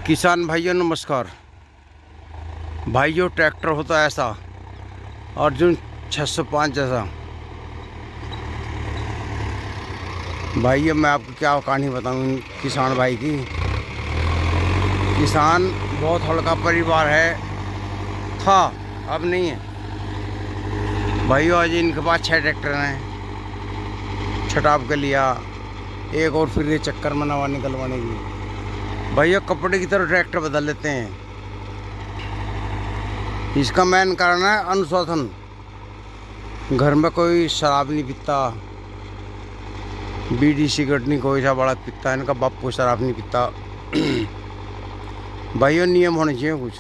किसान भाइयों नमस्कार। भाइयों ट्रैक्टर होता है ऐसा अर्जुन 605 जैसा। भाइयों मैं आपको क्या कहानी बताऊं किसान भाई की। किसान बहुत हल्का परिवार है, था, अब नहीं है। भाइयों आज इनके पास 6 ट्रैक्टर हैं, छटाव के लिया एक और फिर ये चक्कर में नवा निकलवाने की। भैया कपड़े की तरह ट्रैक्टर बदल लेते हैं। इसका मेन कारण है अनुशासन। घर में कोई शराब नहीं पीता, बीड़ी सिगरेट नहीं कोई सा बड़ा पीता, इनका बाप कोई शराब नहीं पीता। भाइयों नियम होने चाहिए कुछ।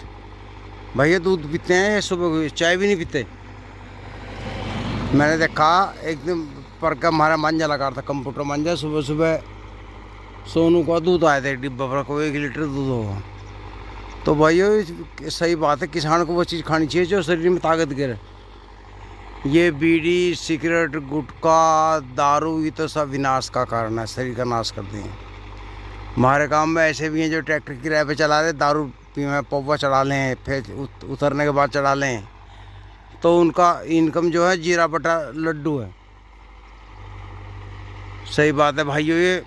भैया दूध पीते हैं, सुबह चाय भी नहीं पीते। मैंने देखा एक दिन पर का हमारा मांझा लगा था, कंप्यूटर मांझा। सुबह सुबह सोनू का दूध आया था, एक डिब्बा पर कोई 1 लीटर दूध होगा। तो भाइयों सही बात है, किसान को वो चीज़ खानी चाहिए जो शरीर में ताकत गिरे। ये बीड़ी सिगरेट गुटखा दारू ये तो सब विनाश का कारण है, शरीर का नाश करते हैं। हमारे गांव में ऐसे भी हैं जो ट्रैक्टर किराए पे चला रहे, दारू पी में पौवा चढ़ा लें, फिर उतरने के बाद चढ़ा लें, तो उनका इनकम जो है जीरा बटा लड्डू है। सही बात है भाइयों। ये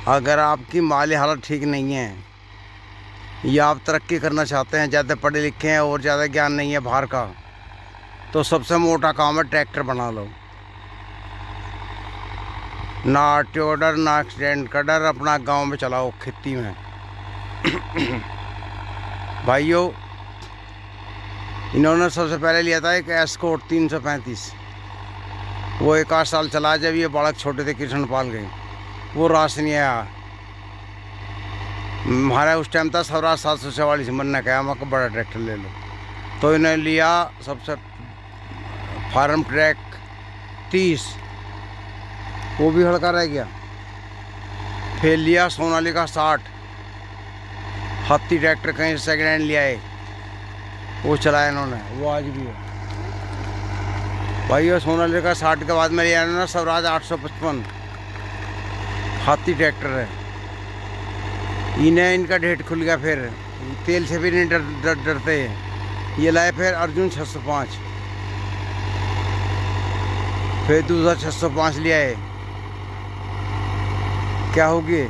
अगर आपकी माली हालत ठीक नहीं है या आप तरक्की करना चाहते हैं, ज़्यादा पढ़े लिखे हैं और ज़्यादा ज्ञान नहीं है बाहर का, तो सबसे मोटा काम है ट्रैक्टर बना लो। ना आरटीओ डर ना एक्सीडेंट का डर, अपना गांव में चलाओ खेती में। भाइयों इन्होंने सबसे पहले लिया था एक एस्कॉर्ट 335। वो 1 आध साल चला, जब ये बालक छोटे थे कृष्णपाल गए, वो रास नहीं आया। हमारा उस टाइम था स्वराज 744। मन ने कहा हमको बड़ा ट्रैक्टर ले लो, तो इन्हें लिया सबसे फार्म ट्रैक 30, वो भी हल्का रह गया। फिर लिया सोनालिका 60 हाथी ट्रैक्टर, कहीं सेकेंड हैंड लिया है, वो चलाया इन्होंने, वो आज भी है। भाई सोनालिका 60 के बाद में लिया इन्होंने स्वराज 855 हाथी ट्रैक्टर है। इन्हें इनका डेट खुल गया, फिर तेल से भी नहीं डरते। ये लाए फिर अर्जुन 605, फिर दूसरा 605 लिया है। क्या होगी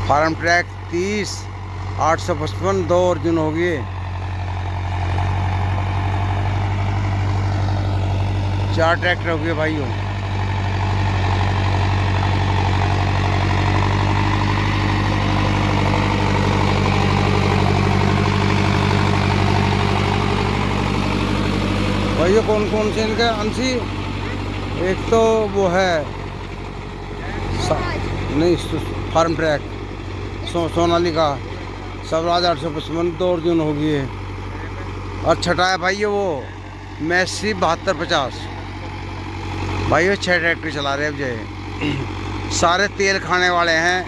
फार्म ट्रैक 30 855 2 अर्जुन होगी। 4 ट्रैक्टर हो गए भाइयों। भाइयों कौन कौन से इनके अंशी, एक तो वो है नहीं फार्म ट्रैक सोनालिका स्वराज 855 2 अर्जुन होगी है। और छठा है भाइयों वो मैसी 7250। भाइयों 6 ट्रैक्टर चला रहे अब जो सारे तेल खाने वाले हैं,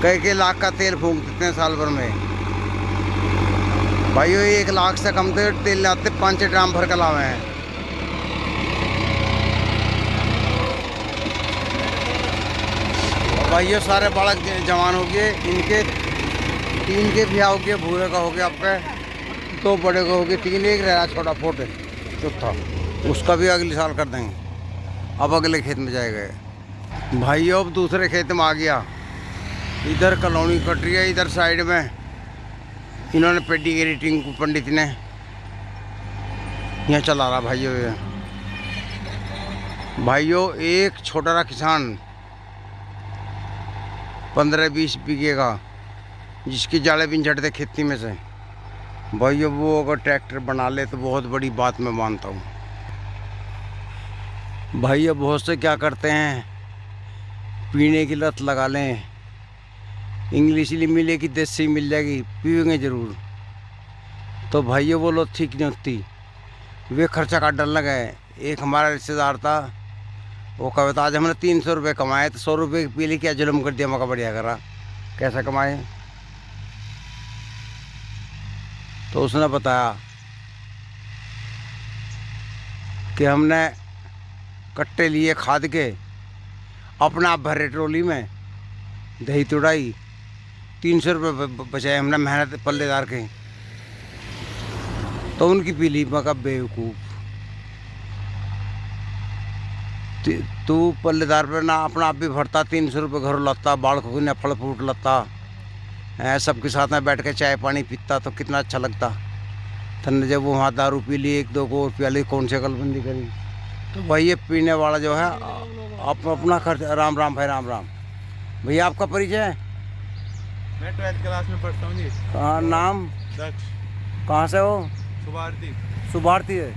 कई लाख का तेल फूंक देते हैं साल भर में। भाइयों 1 लाख से कम तो तेल लाते 5 ड्राम भर कर लावे हैं। भाइयों सारे बालक जवान हो गए, इनके 3 के ब्याह हो गए, भूरे का हो गया आपका, 2 बड़े का हो गए, 3 एक रहा छोटा फोटे चौथा, उसका भी अगले साल कर देंगे। अब अगले खेत में जाएगा। भाइयों अब दूसरे खेत में आ गया, इधर कॉलोनी कट रही है, इधर साइड में इन्होंने पेडीगिरी टिंकू पंडित ने यहाँ चला रहा। भाइयों एक छोटा सा किसान 15-20 बीघे का, जिसकी जाले भी झटते खेती में से, भाइयों वो अगर ट्रैक्टर बना ले तो बहुत बड़ी बात मैं मानता हूँ। भाइयों बहुत से क्या करते हैं, पीने की लत लगा लें, इंग्लिश ही मिलेगी देसी मिल जाएगी, पीएंगे ज़रूर। तो भाइयों वो लोग ठीक नहीं होती, वे खर्चा का डर लगा है। एक हमारा रिश्तेदार था, वो कहता आज हमने 300 रुपये कमाए, तो 100 रुपये पी ली, क्या जुल्म कर दिया, मौका बढ़िया करा। कैसा कमाए, तो उसने बताया कि हमने कट्टे लिए खाद के, अपने आप भरे ट्रोली में दही तुड़ाई, 300 रुपये बचाए हमने मेहनत पल्लेदार के। तो उनकी पी ली। मैं कहा बेवकूफ़, तू पल्लेदार पे ना अपना आप भी भरता, 300 रुपये घर लाता, बाल को ने फल फ्रूट लाता है, सबके साथ में बैठ के चाय पानी पीता तो कितना अच्छा लगता। तन्ने जब वो वहाँ दारू पी ली, 1-2 को और प्याली, कौन सी अकलबंदी करी। तो भाई ये पीने वाला जो है आप अपना खर्च। राम राम भाई, राम राम भैया। आपका परिचय है? मैं 12th क्लास में पढ़ता हूँ जी। कहाँ नाम? दक्ष। कहाँ से हो? सुभारती। सुभारती है,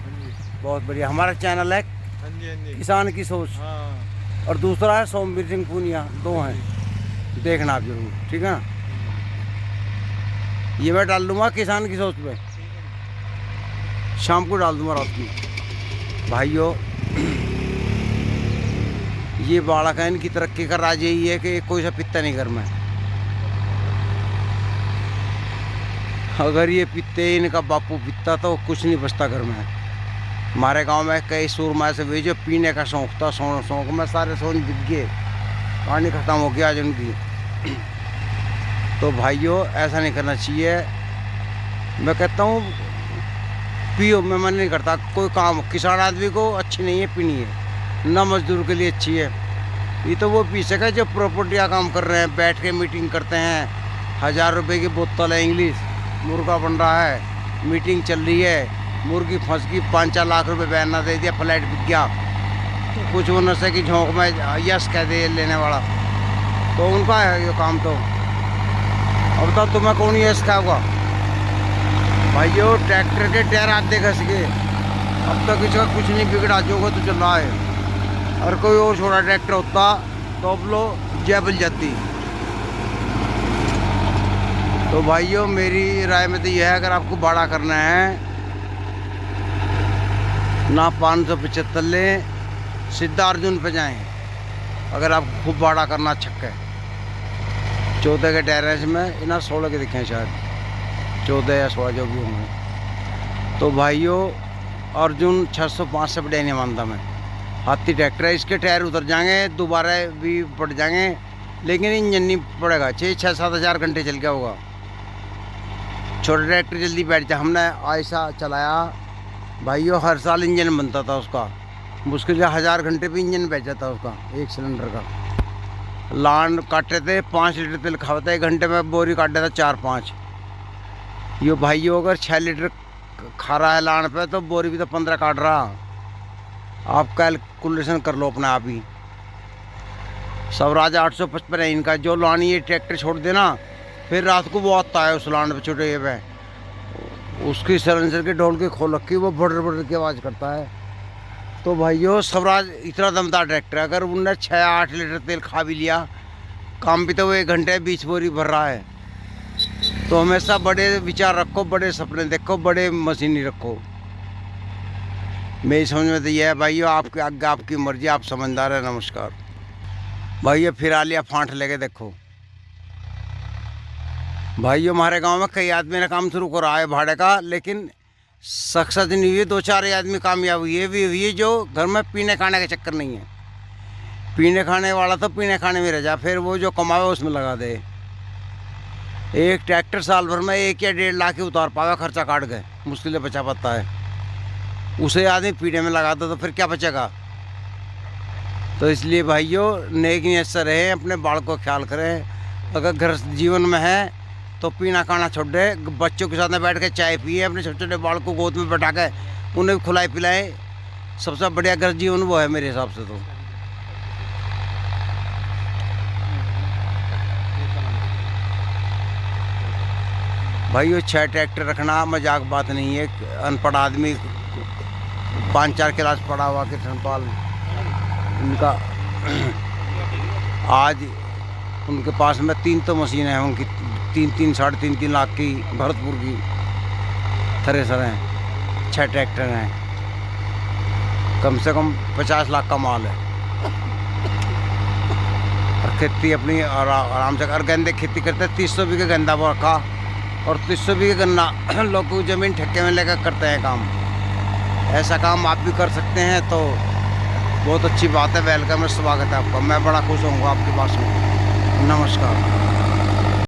बहुत बढ़िया। हमारा चैनल है हाँ जी किसान की सोच, हाँ। और दूसरा है सोमवीर सिंह पूनिया, 2 हैं, देखना आप जरूर, ठीक है ना। ये मैं डाल दूँगा किसान की सोच पे, शाम को डाल दूँगा रात की। भाइयों ये बालक है, इनकी तरक्की का राज यही है कि कोई सा पित्ता नहीं घर में। अगर ये पित्ते, इनका बापू पित्ता तो कुछ नहीं बचता घर में। हमारे गांव में कई सूरमा से वे जो पीने का शौक़ था, शौक़ में सारे सोन बिक गए, पानी ख़त्म हो गया आज उनकी। तो भाइयों ऐसा नहीं करना चाहिए। मैं कहता हूँ पियो, मैं मन नहीं करता कोई काम किसान आदमी को अच्छी नहीं है पीनी है, ना मजदूर के लिए अच्छी है। ये तो वो पी सके जो प्रॉपर्टियाँ काम कर रहे हैं, बैठ के मीटिंग करते हैं, 1000 रुपये की बोतल है इंग्लिश, मुर्गा बन रहा है, मीटिंग चल रही है, मुर्गी फंस गई, 5-4 लाख रुपए बयाना दे दिया, फ्लैट बिक गया, तो कुछ वो नशे की झोंक में यस कह दे लेने वाला, तो उनका है ये काम। तो अब तो तुम्हें कौन यस का होगा भाइयों? ट्रैक्टर के टायर आप देख सके, अब तक इसका कुछ नहीं बिगड़ा, जो तो चल रहा है। और कोई और छोटा ट्रैक्टर होता तो अब लो जैबल जाती। तो भाइयों मेरी राय में तो यह है, अगर आपको भाड़ा करना है ना 575 लें, सीधा अर्जुन पे जाएं। अगर आप खूब भाड़ा करना छक्का है, 14 के टायर है इसमें, इन्हें 16 के दिखे शायद, 14 या 16 जो भी होंगे। तो भाइयों अर्जुन 605 से बढ़िया नहीं मानता मैं। हाथी ट्रैक्टर है, इसके टायर उतर जाएंगे, दोबारा भी पड़ जाएंगे, लेकिन इंजन नहीं पड़ेगा। 6-7 हज़ार घंटे चल गया होगा। छोटा ट्रैक्टर जल्दी बैठ जाए। हमने ऐसा चलाया भाइयों, हर साल इंजन बनता था उसका, मुश्किल से 1000 घंटे पे इंजन बैठ जाता उसका, 1 सिलेंडर का। लान काटते थे, 5 लीटर तेल खाता, 1 घंटे में बोरी काट देता 4-5। यो भाइयों अगर 6 लीटर खा रहा है लान पे, तो बोरी भी तो 15 काट रहा। आप कैलकुलेशन कर लो अपने आप ही। स्वराज 855 है इनका। जो लान ये ट्रैक्टर छोड़ देना, फिर रात को वो आता है उस लान पे, छोटे ये पे उसकी सलेंसर के ढोल के खोल रखी, वो बड़र बड़र की आवाज़ करता है। तो भाइयों स्वराज इतना दमदार ट्रैक्टर है, अगर उनने 6-8 लीटर तेल खा भी लिया, काम भी तो वो 1 घंटे 20 बोरी भर रहा है। तो हमेशा बड़े विचार रखो, बड़े सपने देखो, बड़े मशीनी रखो। मेरी समझ में तो यह है भाइयों, आपके आगे आपकी मर्जी, आप समझदार है। नमस्कार भाइयों। फिर आ लिया फांट लेके देखो भाइयों। हमारे गांव में कई आदमी ने काम शुरू करा है भाड़े का, लेकिन सक्सेस नहीं हुई। 2-4 आदमी कामयाब हुई भी हुई है, जो घर में पीने खाने का चक्कर नहीं है। पीने खाने वाला तो पीने खाने में रह जा, फिर वो जो कमावे उसमें लगा दे। एक ट्रैक्टर साल भर में 1 या 1.5 लाख ही उतार पावे, खर्चा काट गए, मुश्किल से बचा पाता है। उसे आदमी पीने में लगा दो तो फिर क्या बचेगा? तो इसलिए भाइयों नेक नियत से रहें, अपने बाल को ख्याल करें। अगर घर जीवन में है तो पीना खाना छोड़ दे, बच्चों के साथ में बैठ के चाय पिए, अपने छोटे छोटे बाल को गोद में बैठा के उन्हें भी खिलाए पिलाएं। सबसे बढ़िया घर जीवन वो है मेरे हिसाब से। तो भाइयों 6 ट्रैक्टर रखना मजाक बात नहीं है। अनपढ़ आदमी 5-4 क्लास पढ़ा हुआ किशनपाल उनका, आज उनके पास में 3 तो मशीनें हैं उनकी, 3-3 साढ़े 3 लाख की भरतपुर की थ्रेसर हैं, 6 ट्रैक्टर हैं, कम से कम 50 लाख का माल है। और खेती अपनी आराम से और गंदे खेती करते हैं। 300 बीघे गंदा वो रखा और 300 बीघे गन्ना लोग को ज़मीन ठेके में लेकर करते हैं काम। ऐसा काम आप भी कर सकते हैं। तो बहुत अच्छी बात है, वेलकम है, स्वागत है आपका। मैं बड़ा खुश होऊंगा आपकी बात सुन। नमस्कार।